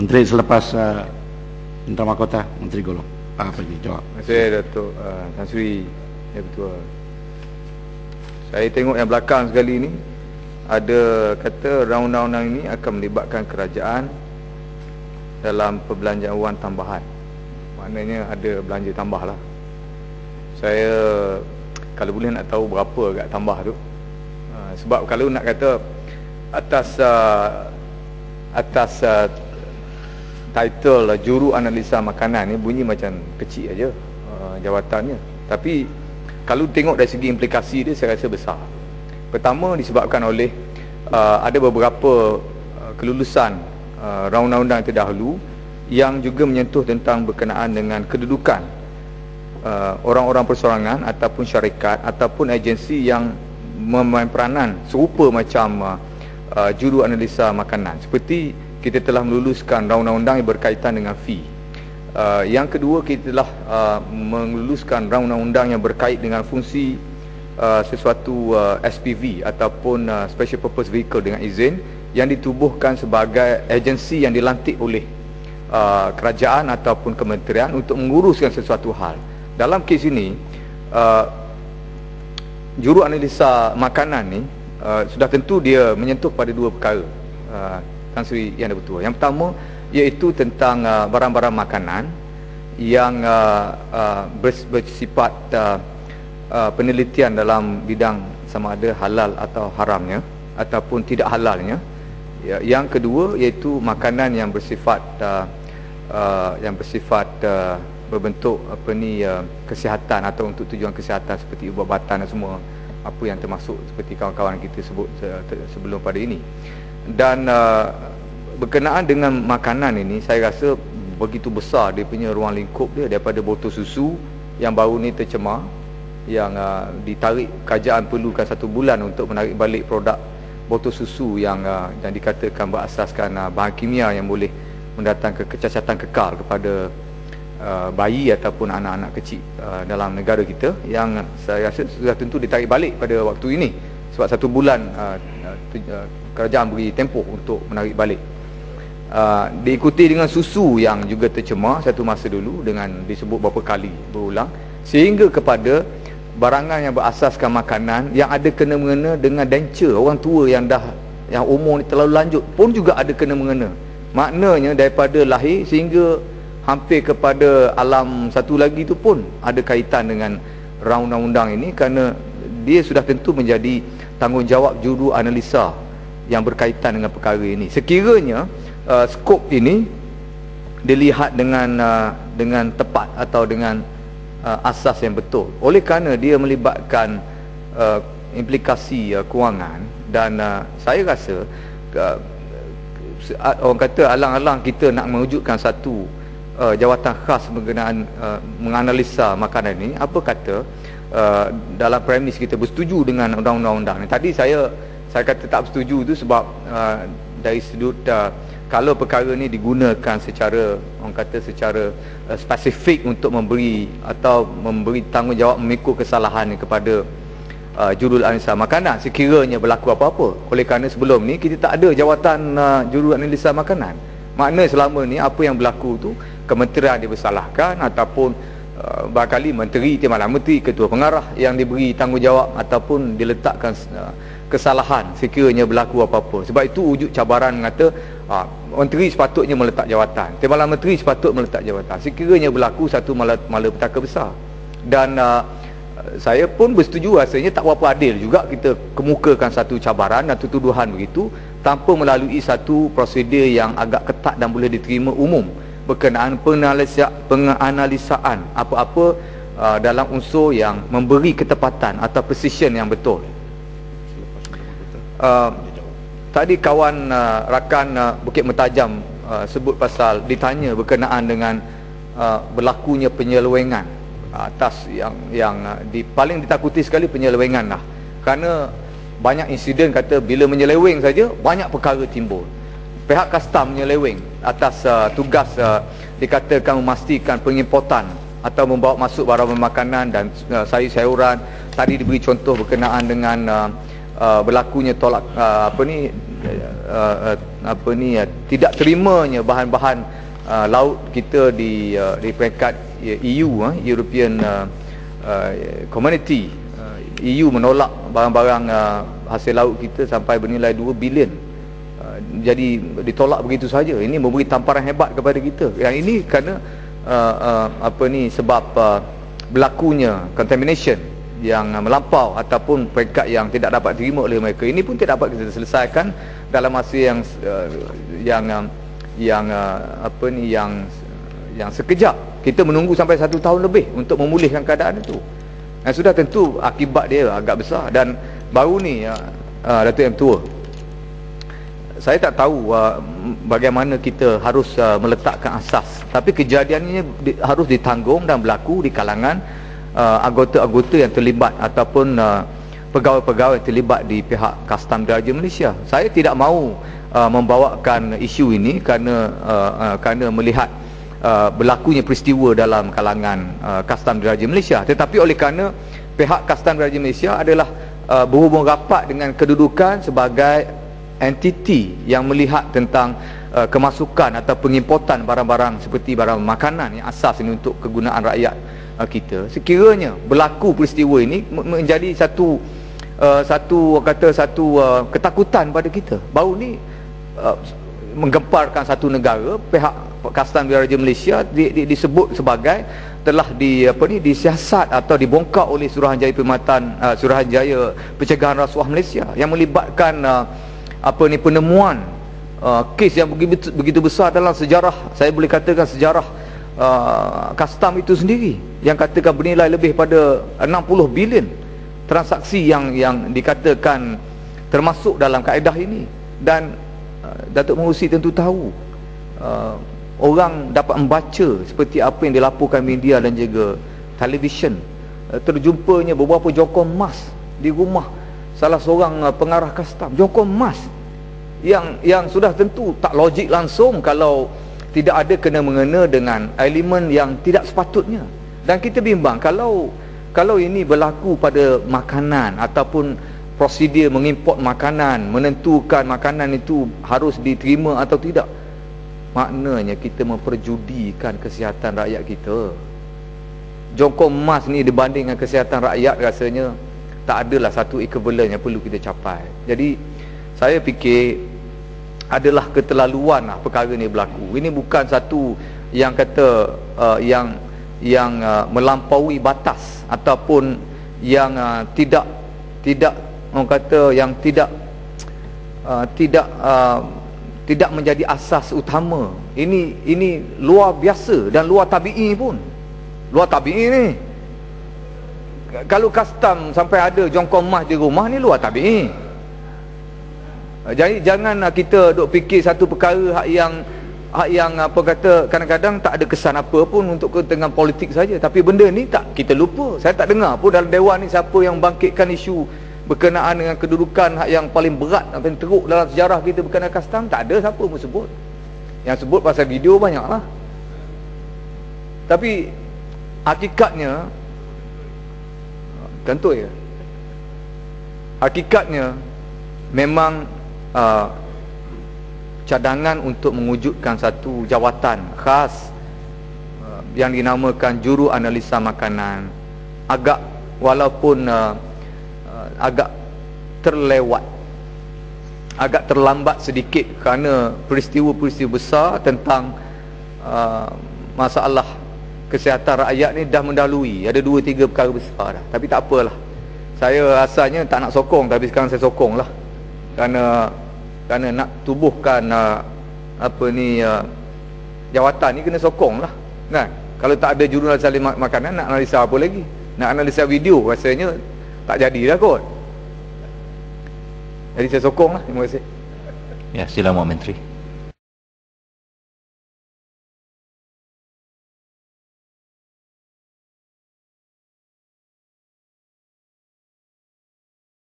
Menteri selepas Menteri Mahkota, Menteri Golong. Pergi jawab. Terima kasih Datuk Tan Sri. Ya betul. Saya tengok yang belakang sekali ni ada kata undang-undang ini akan melibatkan kerajaan dalam perbelanjaan wang tambahan. Maknanya ada belanja tambah lah. Saya kalau boleh nak tahu berapa agak tambah tu. Sebab kalau nak kata atas title juru analisa makanan ni bunyi macam kecil aja jawatannya. Tapi kalau tengok dari segi implikasi dia, saya rasa besar. Pertama disebabkan oleh ada beberapa kelulusan undang-undang terdahulu yang juga menyentuh tentang berkenaan dengan kedudukan orang-orang persorangan ataupun syarikat ataupun agensi yang memain peranan serupa macam juru analisa makanan. Seperti kita telah meluluskan undang-undang yang berkaitan dengan fee. Yang kedua, kita telah meluluskan undang-undang yang berkait dengan fungsi sesuatu SPV ataupun Special Purpose Vehicle dengan izin yang ditubuhkan sebagai agensi yang dilantik oleh kerajaan ataupun kementerian untuk menguruskan sesuatu hal. Dalam kes ini juru analisa makanan ni sudah tentu dia menyentuh pada dua perkara, Tan Sri yang ada betul. Yang pertama iaitu tentang barang-barang makanan yang bersifat penelitian dalam bidang sama ada halal atau haramnya ataupun tidak halalnya. Yang kedua iaitu makanan yang bersifat berbentuk kesihatan atau untuk tujuan kesihatan seperti ubat-ubatan dan semua apa yang termasuk seperti kawan-kawan kita sebut sebelum pada ini. Dan berkenaan dengan makanan ini, saya rasa begitu besar dia punya ruang lingkup dia, daripada botol susu yang baru ni tercemar, yang ditarik, kerajaan perlukan 1 bulan untuk menarik balik produk botol susu yang dikatakan berasaskan bahan kimia yang boleh mendatangkan kecacatan kekal kepada bayi ataupun anak-anak kecil dalam negara kita, yang saya rasa sudah tentu ditarik balik pada waktu ini sebab 1 bulan kerajaan beri tempoh untuk menarik balik. Diikuti dengan susu yang juga tercemar satu masa dulu dengan disebut beberapa kali berulang, sehingga kepada barangan yang berasaskan makanan yang ada kena-mengena dengan dementia orang tua yang umur ni terlalu lanjut pun juga ada kena-mengena. Maknanya daripada lahir sehingga hampir kepada alam satu lagi tu pun ada kaitan dengan undang-undang ini, kerana dia sudah tentu menjadi tanggungjawab juru analisa yang berkaitan dengan perkara ini. Sekiranya skop ini dilihat dengan tepat atau dengan asas yang betul, oleh kerana dia melibatkan implikasi kewangan, dan saya rasa orang kata alang-alang kita nak mewujudkan satu jawatan khas berkenaan menganalisa makanan ini, apa kata dalam premis kita bersetuju dengan undang-undang ni. Tadi saya kata tak bersetuju tu sebab dari sudut kalau perkara ni digunakan secara orang kata secara spesifik untuk memberi tanggungjawab memikul kesalahan kepada juru analisa makanan sekiranya berlaku apa-apa. Oleh kerana sebelum ni kita tak ada jawatan juru analisa makanan. Makna selama ni apa yang berlaku tu kementerian dibersalahkan ataupun barangkali menteri, timbalan menteri, ketua pengarah yang diberi tanggungjawab ataupun diletakkan kesalahan sekiranya berlaku apa-apa. Sebab itu wujud cabaran mengata menteri sepatutnya meletak jawatan, timbalan menteri sepatutnya meletak jawatan sekiranya berlaku satu malapetaka besar. Dan saya pun bersetuju rasanya tak berapa adil juga kita kemukakan satu cabaran atau tuduhan begitu tanpa melalui satu prosedur yang agak ketat dan boleh diterima umum berkenaan penganalisaan apa-apa dalam unsur yang memberi ketepatan atau precision yang betul. Tadi kawan rakan Bukit Mentajam sebut pasal ditanya berkenaan dengan berlakunya penyelewengan atas yang paling ditakuti sekali penyelewengan lah, kerana banyak insiden kata bila menyeleweng saja banyak perkara timbul. Pihak kastam menyeleweng atas tugas dikatakan memastikan pengimportan atau membawa masuk barang makanan dan sayur-sayuran. Tadi diberi contoh berkenaan dengan berlakunya tidak terimanya bahan-bahan laut kita di peringkat EU, European Community. EU menolak barang-barang hasil laut kita sampai bernilai 2 bilion. Jadi ditolak begitu saja. Ini memberi tamparan hebat kepada kita. Yang ini kerana sebab berlakunya contamination yang melampau ataupun peringkat yang tidak dapat diterima oleh mereka. Ini pun tidak dapat kita selesaikan dalam masa yang sekejap. Kita menunggu sampai 1 tahun lebih untuk memulihkan keadaan itu. Dan sudah tentu akibat dia agak besar. Dan baru ni Datuk M Tua, saya tak tahu bagaimana kita harus meletakkan asas, tapi kejadian ini harus ditanggung dan berlaku di kalangan anggota-anggota yang terlibat ataupun pegawai-pegawai yang terlibat di pihak Kastam Diraja Malaysia. Saya tidak mahu membawakan isu ini kerana melihat berlakunya peristiwa dalam kalangan Kastam Diraja Malaysia, tetapi oleh kerana pihak Kastam Diraja Malaysia adalah berhubung rapat dengan kedudukan sebagai entiti yang melihat tentang kemasukan atau pengimportan barang-barang seperti barang makanan yang asas ini untuk kegunaan rakyat kita. Sekiranya berlaku peristiwa ini menjadi satu ketakutan pada kita. Baru ni menggemparkan satu negara, pihak Kastam Diraja Malaysia disebut sebagai telah disiasat atau dibongkar oleh Suruhanjaya Suruhanjaya Pencegahan Rasuah Malaysia yang melibatkan penemuan kes yang begitu besar dalam sejarah, saya boleh katakan sejarah Kastam itu sendiri, yang katakan bernilai lebih pada 60 bilion transaksi yang dikatakan termasuk dalam kaedah ini. Dan Datuk Mengerusi tentu tahu, orang dapat membaca seperti apa yang dilaporkan media dan juga televisyen, terjumpanya beberapa jokong emas di rumah salah seorang pengarah Kastam. Jokong emas yang sudah tentu tak logik langsung kalau tidak ada kena-mengena dengan elemen yang tidak sepatutnya. Dan kita bimbang kalau ini berlaku pada makanan ataupun prosedur mengimport makanan, menentukan makanan itu harus diterima atau tidak, maknanya kita memperjudikan kesihatan rakyat kita. Jokong emas ni dibanding dengan kesihatan rakyat, rasanya tak adalah satu equivalent yang perlu kita capai. Jadi saya fikir adalah keterlaluan lah perkara ni berlaku. Ini bukan satu yang kata yang melampaui batas ataupun yang tidak orang kata yang tidak menjadi asas utama. Ini luar biasa dan luar tabi'i pun. Luar tabi'i ni. Kalau Kastam sampai ada jongkong emas di rumah ni, luar tabi'i. Jadi jangan kita duk fikir satu perkara hak yang apa kata kadang-kadang tak ada kesan apa pun untuk kepentingan politik saja, tapi benda ni tak kita lupa. Saya tak dengar pun dalam dewan ni siapa yang bangkitkan isu berkenaan dengan kedudukan hak yang paling berat dan teruk dalam sejarah kita berkenaan Kastam. Tak ada siapa pun sebut. Yang sebut pasal video banyaklah. Tapi hakikatnya tentu ya, hakikatnya memang cadangan untuk mewujudkan satu jawatan khas yang dinamakan juru analisa makanan agak walaupun agak terlewat, agak terlambat sedikit kerana peristiwa-peristiwa besar tentang masalah kesihatan rakyat ni dah mendahului. Ada 2-3 perkara besar dah. Tapi tak apalah, saya rasanya tak nak sokong, tapi sekarang saya sokong lah. Kerana nak tubuhkan jawatan ni kena sokong lah kan. Kalau tak ada juru analisa makanan, nak analisa apa lagi? Nak analisa video rasanya tak jadilah kot. Jadi saya sokong lah. Terima kasih. Ya, sila Muhammad Menteri.